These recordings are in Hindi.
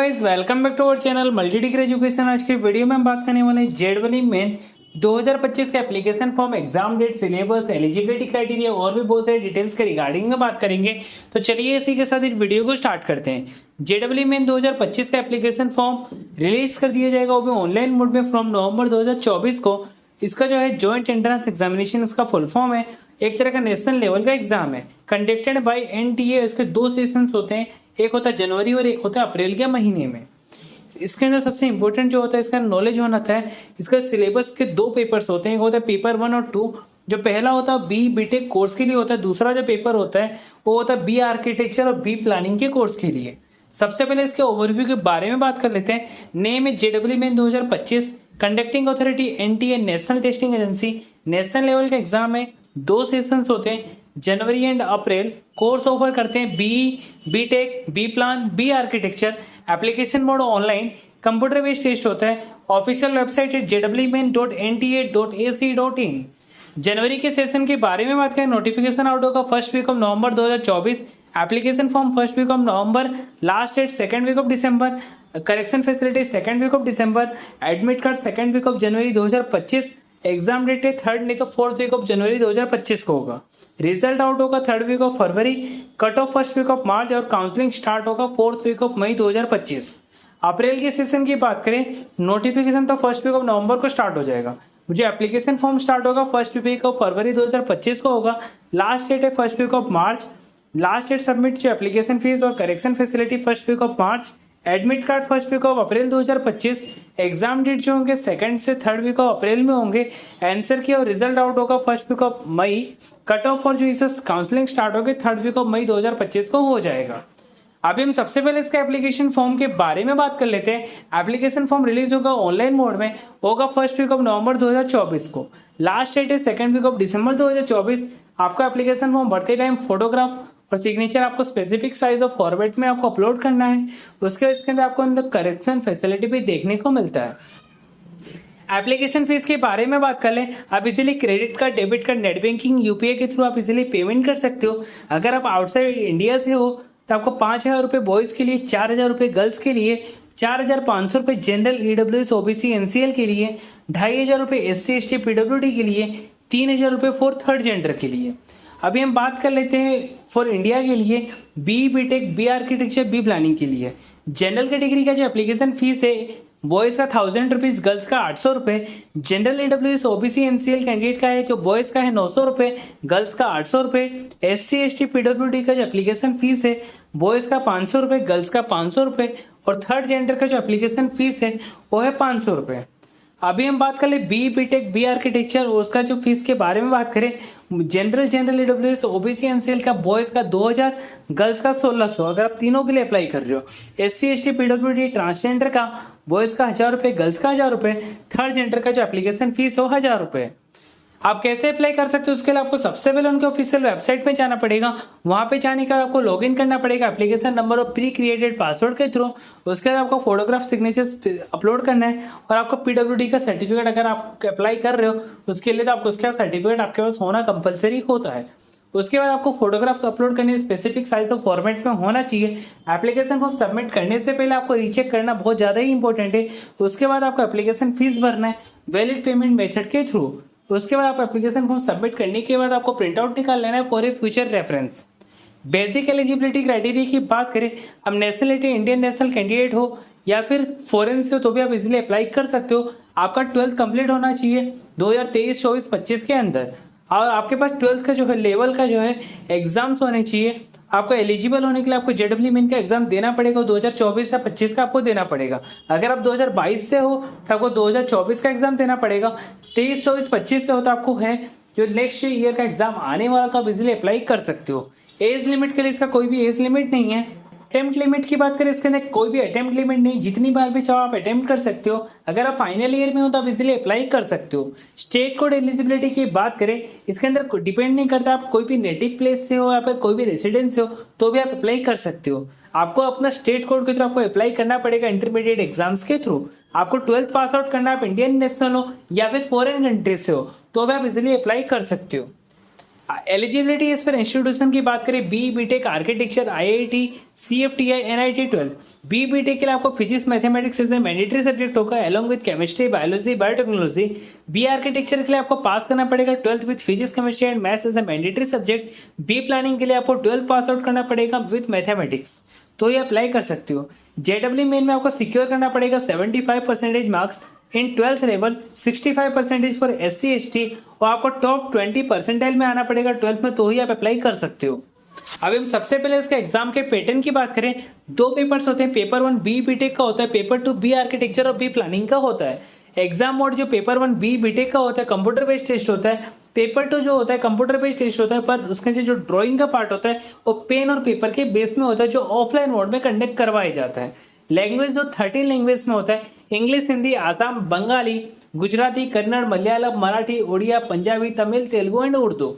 Guys, welcome back to our channel multi degree education. आज की वीडियो में हम बात करने वाले हैं जेईई मेन 2025 का application form, exam date, syllabus, eligibility criteria और भी बहुत सारी डिटेल्स के रिगार्डिंग में बात करेंगे। तो चलिए इसी के साथ इस वीडियो को स्टार्ट करते हैं। जेईई मेन 2025 का एप्लीकेशन फॉर्म रिलीज कर दिया जाएगा, वो भी ऑनलाइन मोड में फ्रॉम नवंबर 2024 को। इसका जो है जॉइंट एंट्रेंस एग्जामिनेशन इसका फुल फॉर्म है, एक तरह का नेशनल लेवल का एग्जाम है, कंडक्टेड बाय एनटीए। इसके दो सेशंस होते हैं, एक होता है जनवरी और एक होता है अप्रैल के महीने में। इसके अंदर सबसे इंपॉर्टेंट जो होता है इसका नॉलेज होना था। इसका सिलेबस के दो पेपर्स होते हैं, एक होता है पेपर 1 और 2। जो पहला होता है बीटेक कोर्स के लिए होता है, दूसरा जो पेपर होता है वो होता है बी आर्किटेक्चर और बी प्लानिंग के कोर्स के लिए। सबसे पहले इसके ओवरव्यू के बारे में बात कर लेते हैं। नेम है JEE main 2025, conducting authority NTA, national testing agency. National level का एग्जाम है, दो सेशंस होते हैं, January and April. Course offer करते हैं B tech, B plan, B architecture. Application mode online, computer based test होता है। ऑफिशियल वेबसाइट है jeiimain.nta.ac.in। जनवरी के सेशन के बारे में बात करें, नोटिफिकेशन आउट होगा first week of November 2024। Application form first week of November, last date second week of December. Correction facility second week of December. Admit card second week of January 2025। Exam date है थर्ड नहीं तो फोर्थ वीक ऑफ जनवरी 2025 को होगा। रिजल्ट आउट होगा third week of February, cut off first week of March और काउंसलिंग स्टार्ट होगा फोर्थ वीक ऑफ मई 2025। अप्रैल के सेशन की बात करें, नोटिफिकेशन तो फर्स्ट वीक ऑफ नवंबर को स्टार्ट हो जाएगा। जो एप्लीकेशन फॉर्म स्टार्ट होगा फर्स्ट वीक ऑफ फरवरी 2025 को होगा। लास्ट डेट है first week of March. Last date submit जो एप्लीकेशन फीस और correction facility first week of March. Admit card first week of April 2025। Exam date जो होंगे सेकंड से थर्ड वीक ऑफ अप्रैल में होंगे। आंसर की और रिजल्ट आउट होगा first week of May. Cut off और जो इसे काउंसलिंग स्टार्ट होगी थर्ड वीक ऑफ मई 2025 को हो जाएगा। अभी हम सबसे पहले इसका एप्लीकेशन फॉर्म के बारे में बात कर लेते हैं। एप्लीकेशन फॉर्म रिलीज होगा ऑनलाइन मोड में, होगा फर्स्ट वीक ऑफ नवंबर 2024 को। लास्ट डेट है सेकंड वीक ऑफ दिसंबर 2024। आपका एप्लीकेशन फॉर्म भरते टाइम फोटोग्राफ और सिग्नेचर आपको स्पेसिफिक साइज और फॉर्मेट में आपको अपलोड करना है। उसके बाद इसके अंदर आपको अंदर करेक्शन फैसिलिटी भी देखने को मिलता है। एप्लीकेशन फीस के बारे में बात कर लें, आप easily credit card, debit card, net banking, UPI के थ्रू आप इजीली पेमेंट कर सकते हो। अगर आप आउटसाइड इंडिया से हो तो आपको 5,000 रुपये बॉयज़ के लिए, 4,000 रुपये गर्ल्स के लिए, 4,500 रुपये जनरल, ईडब्ल्यूएस, ओबीसी, एनसीएल के लिए, 2,500 रुपये एससी, एसटी, पीडब्ल्यूडी के लिए, 3,000 रुपये फॉर थर्ड जेंडर के लिए। अभी हम बात कर लेते हैं फॉर इंडिया के लिए, B Tech, B architecture, B planning के लिए। जनरल कैटेगरी का जो एप्लीकेशन फीस है, बॉयज़ का 1,000 रुपीज़, गर्ल्स का 800 रुपये। General, EWS, OBC, NCL candidate का है जो बॉयज़ का है 900 रुपये, गर्ल्स का 800 रुपये। एससी, एसटी, पीडब्ल्यूडी का जो एप्लीकेशन फीस है, बॉयज़ का 500 रुपये, गर्ल्स का 500 रुपये। और थर्ड जेंडर का जो एप्लीकेशन फीस है वो है 500 रुपये। अभी हम बात कर ले बीटेक, बी आर्किटेक्चर और उसका जो फीस के बारे में बात करें, जनरल, ईडब्ल्यूएस, ओबीसी, एनसीएल का बॉयज़ का 2,000, गर्ल्स का 1,600 अगर आप तीनों के लिए अप्लाई कर रहे हो। एससी, एसटी, पीडब्ल्यूडी, ट्रांसजेंडर का बॉयज़ का 1,000 रुपये, गर्ल्स का 1,000 रुपये। थर्ड जेंडर का जो एप्लीकेशन फीस है वो 1,000 रुपये। आप कैसे अप्लाई कर सकते हो, उसके लिए आपको सबसे पहले उनके ऑफिशियल वेबसाइट पे जाना पड़ेगा। वहाँ पे जाने का आपको लॉगिन करना पड़ेगा एप्लीकेशन नंबर और प्री क्रिएटेड पासवर्ड के थ्रू। उसके बाद आपको फोटोग्राफ, सिग्नेचर अपलोड करना है और आपको पीडब्ल्यूडी का सर्टिफिकेट अगर आप अप्लाई कर रहे हो उसके लिए तो आपको उसका सर्टिफिकेट आपके पास होना कंपलसरी होता है। उसके बाद आपको फोटोग्राफ्स अपलोड करने स्पेसिफिक साइज और फॉर्मेट में होना चाहिए। एप्लीकेशन फॉर्म सबमिट करने से पहले आपको रीचेक करना बहुत ज़्यादा ही इंपॉर्टेंट है। उसके बाद आपको एप्लीकेशन फीस भरना है वैलिड पेमेंट मेथड के थ्रू। उसके बाद आप एप्लीकेशन फॉर्म सबमिट करने के बाद आपको प्रिंट आउट निकाल लेना है for a future reference. Basic eligibility criteria की बात करें, अब नेशनलिटी इंडियन नेशनल कैंडिडेट हो या फिर फॉरेन से हो तो भी आप इजीली अप्लाई कर सकते हो। आपका 12th कंप्लीट होना चाहिए 2023, 24, 25 के अंदर और आपके पास 12th का जो है लेवल का जो है एग्जाम्स होने चाहिए। आपको एलिजिबल होने के लिए आपको जेईई मेन का एग्जाम देना पड़ेगा, 2024 या 25 का आपको देना पड़ेगा। अगर आप 2022 से हो तो आपको 2024 का एग्जाम देना पड़ेगा। 23, 24, 25 से हो तो आपको है जो नेक्स्ट ईयर का एग्जाम आने वाला तो आप इजीली अप्लाई कर सकते हो। एज लिमिट के लिए इसका कोई भी एज लिमिट नहीं है। अटेम्प्ट लिमिट की बात करें, इसके अंदर कोई भी अटेम्प्ट लिमिट नहीं, जितनी बार भी चाहो आप अटेम्प्ट कर सकते हो। अगर आप फाइनल ईयर में हो तो आप इजीली अप्लाई कर सकते हो। स्टेट कोड एलिजिबिलिटी की बात करें, इसके अंदर डिपेंड नहीं करता आप कोई भी नेटिव प्लेस से हो या फिर कोई भी रेसिडेंस से हो तो भी आप अप्लाई कर सकते हो। आपको अपना स्टेट कोड के थ्रू आपको अप्लाई करना पड़ेगा इंटरमीडिएट एग्जाम्स के थ्रू। आपको 12th पास आउट करना, आप इंडियन नेशनल हो या फिर फॉरेन कंट्री से हो तो भी आप इजीली अप्लाई कर सकते हो। एलिजिबिलिटी इस पर इंस्टीट्यूशन की बात करें, B BTech architecture, IIT, CFTI, NIT 12। B BTech के लिए आपको physics mathematics as a mandatory subject होगा along with chemistry, biology, biotechnology. B architecture के लिए आपको पास करना पड़ेगा 12th with physics, chemistry and maths as a mandatory subject. B planning के लिए आपको 12th पास आउट करना पड़ेगा विद मैथमेटिक्स, तो ये अप्लाई कर सकते हो। जेडब्ल्यू मेन में आपको सिक्योर करना पड़ेगा 75% marks in 12th level, 65% for SC/ST, और आपको टॉप 20% में आना पड़ेगा 12th में, तो ही आप अप्लाई कर सकते हो। अब हम सबसे पहले उसके एग्जाम के पैटर्न की बात करें, 2 पेपर्स होते हैं। पेपर 1 बी बीटेक का होता है, पेपर 2 बी आर्किटेक्चर और बी प्लानिंग का होता है। एग्जाम मोड जो पेपर 1 बी बीटेक का होता है कंप्यूटर बेस्ड टेस्ट होता है, पेपर 2 जो होता है कंप्यूटर बेस्ड टेस्ट होता है, पर उसके जो ड्राइंग का पार्ट होता है वो पेन और पेपर के बेस में होता है, जो ऑफलाइन मोड में कंडक्ट करवाया जाता है। लैंग्वेज जो 13 लैंग्वेज में होता है, इंग्लिश, हिंदी, आसाम, बंगाली, गुजराती, कन्नड़, मलयालम, मराठी, उड़िया, पंजाबी, तमिल, तेलुगु एंड उर्दू।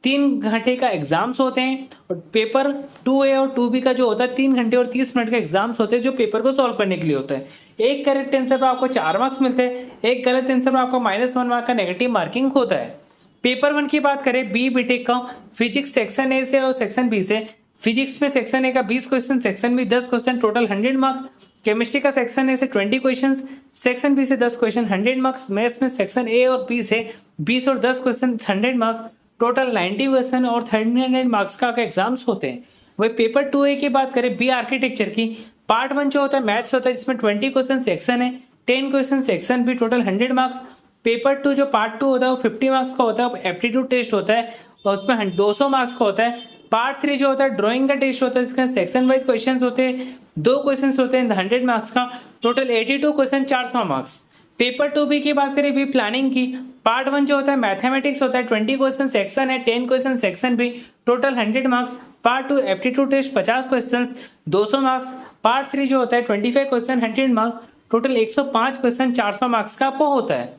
3 घंटे का एग्जाम्स होते हैं, और पेपर 2A और 2B का जो होता है 3 घंटे और 30 मिनट का एग्जाम्स होते हैं, जो पेपर को सॉल्व करने के लिए होता है। एक करेक्ट आंसर पर आपको 4 मार्क्स मिलते हैं, एक गलत आंसर पर आपको -1 मार्क का नेगेटिव मार्किंग होता है। पेपर 1 की बात करें बी बीटेक का, फिजिक्स सेक्शन ए से और सेक्शन बी से। फिजिक्स में सेक्शन ए का 20 question, section B 10 question, total 100 marks. Chemistry का सेक्शन ए से 20 क्वेश्चन, सेक्शन बी से 10 क्वेश्चन, 100 मार्क्स। मैथ्स में सेक्शन ए और बी से 20 और 10 क्वेश्चन, 100 मार्क्स, टोटल 90 क्वेश्चन और 300 मार्क्स का एग्जाम्स होते हैं। वही पेपर 2A की बात करें बी आर्किटेक्चर की, पार्ट 1 जो होता है मैथ्स होता है, जिसमें 20 क्वेश्चन सेक्शन है, 10 question section B, total 100 marks. Paper 2 जो पार्ट 2 होता है वो 50 मार्क्स का होता है, एप्टीट्यूड टेस्ट होता है और उसमें 200 मार्क्स का होता है। पार्ट 3 जो होता है ड्राइंग का टेस्ट होता है, इसका सेक्शन वाइज क्वेश्चंस होते हैं, 2 क्वेश्चंस होते हैं 100 मार्क्स का, total 82 question, 400 marks. Paper 2B की बात करें बी प्लानिंग की, पार्ट 1 जो होता है मैथमेटिक्स होता है, 20 क्वेश्चन सेक्शन है, 10 question section B, total 100 marks. Part 2 aptitude test 50 question, 200 marks. Part 3 जो होता है 25 question, 100 marks, total 105 question, 400 marks का आपको होता है।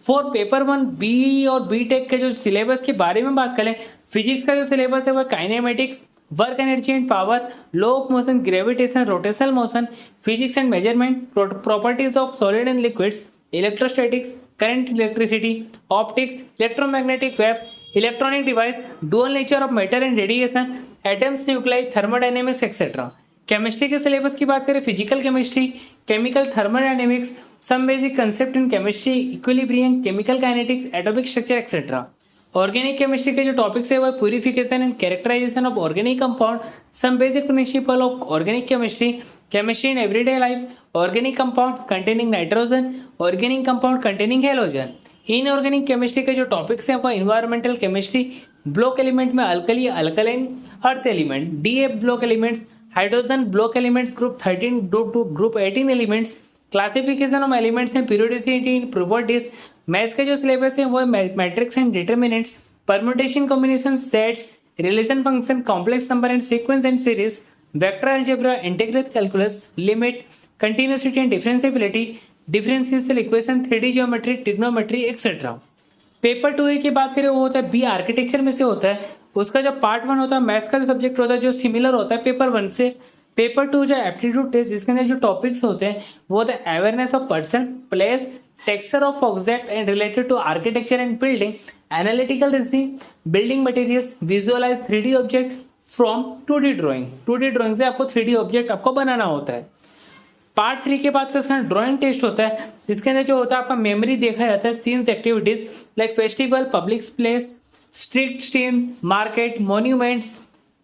फॉर पेपर 1 बी और बी टेक के जो सिलेबस के बारे में बात करें, फिजिक्स का जो सिलेबस है वो kinematics, work energy and power, law of motion, gravitation, rotational motion, physics and measurement, properties of solid and liquids, electrostatics, current, electricity, optics, electromagnetic waves, electronic device, dual nature of matter and radiation, atoms, nuclei, thermodynamics etcetera. Chemistry के सिलेबस की बात करें, physical chemistry, chemical thermodynamics, some basic concept in chemistry, equilibrium, chemical kinetics, atomic structure etcetera. Organic chemistry के जो टॉपिक्स है वो purification and characterisation of organic compound, some basic principle of organic chemistry, chemistry in everyday life, organic compound containing nitrogen, organic compound containing halogen. Inorganic chemistry के जो टॉपिक्स हैं वो इन्वायरमेंटल केमिस्ट्री, ब्लॉक एलिमेंट में alkali, alkaline, earth element, D F block elements, hydrogen block elements, group 13 to group 18 elements, classification of elements and periodicity in properties. Maths के जो सिलेबस है वो matrix and determinants, permutation, combination, sets, relation function, complex number and sequence and series, vector algebra, integral calculus, limit, continuity and differentiability, differential equation, 3D geometry, trigonometry etcetera. Paper 2A की बात करें वो होता है बी आर्किटेक्चर में से होता है, उसका जो पार्ट 1 होता है मैथ्स का सब्जेक्ट होता है जो सिमिलर होता है पेपर 1 से। पेपर 2 जो एप्टीट्यूड टेस्ट, जिसके अंदर जो टॉपिक्स होते हैं वो होता है awareness of person, place, texture of object and related to architecture and building, analytical reasoning, building materials, visualise 3D object from 2D drawing. 2D drawing से आपको 3D ऑब्जेक्ट आपको बनाना होता है। पार्ट 3 के बाद इसका ड्राइंग टेस्ट होता है, जिसके अंदर जो होता है आपका मेमोरी देखा जाता है, scenes, activities like festival, public place, street scene, market, monuments,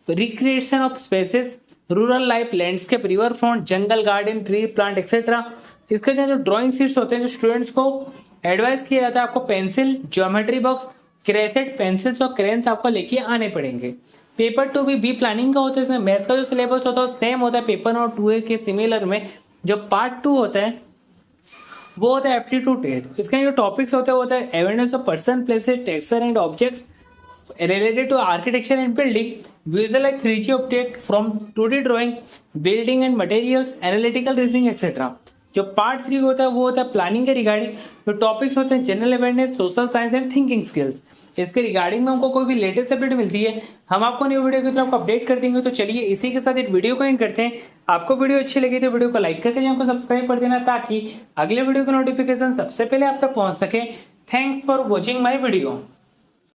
recreation of spaces, rural life, landscape, river front, jungle, garden, tree, plant etcetera. इसके जो ड्राइंग शीट्स होते हैं जो स्टूडेंट्स को एडवाइस किया जाता है आपको पेंसिल, ज्योमेट्री बॉक्स, क्रेसेट, पेंसिल्स और क्रेन्स आपको लेके आने पड़ेंगे। पेपर 2 भी बी प्लानिंग का होता है, इसमें मैथ्स का जो सिलेबस होता है सेम होता है पेपर 1 और 2A के सिमिलर में। जो पार्ट 2 होता है वो होता है एप्टीट्यूड टेस्ट, इसके जो टॉपिक्स होते हैं वो होता है awareness of person, places, texture and objects related to architecture and building, visualize 3D object from 2D drawing, building and materials, analytical reasoning etc. जो पार्ट 3 होता है वो होता है प्लानिंग के रिगार्डिंग, जो टॉपिक्स होते हैं general awareness, social science and thinking skills. इसके रिगार्डिंग में हमको कोई भी लेटेस्ट अपडेट मिलती है हम आपको न्यू वीडियो की तरफ अपडेट कर देंगे। तो चलिए इसी के साथ एक वीडियो को एंड करते हैं। आपको वीडियो अच्छी लगी तो वीडियो को लाइक करके चैनल को सब्सक्राइब कर देना ताकि अगले वीडियो का नोटिफिकेशन सबसे पहले आप तक पहुंच सके। Thanks for watching my video.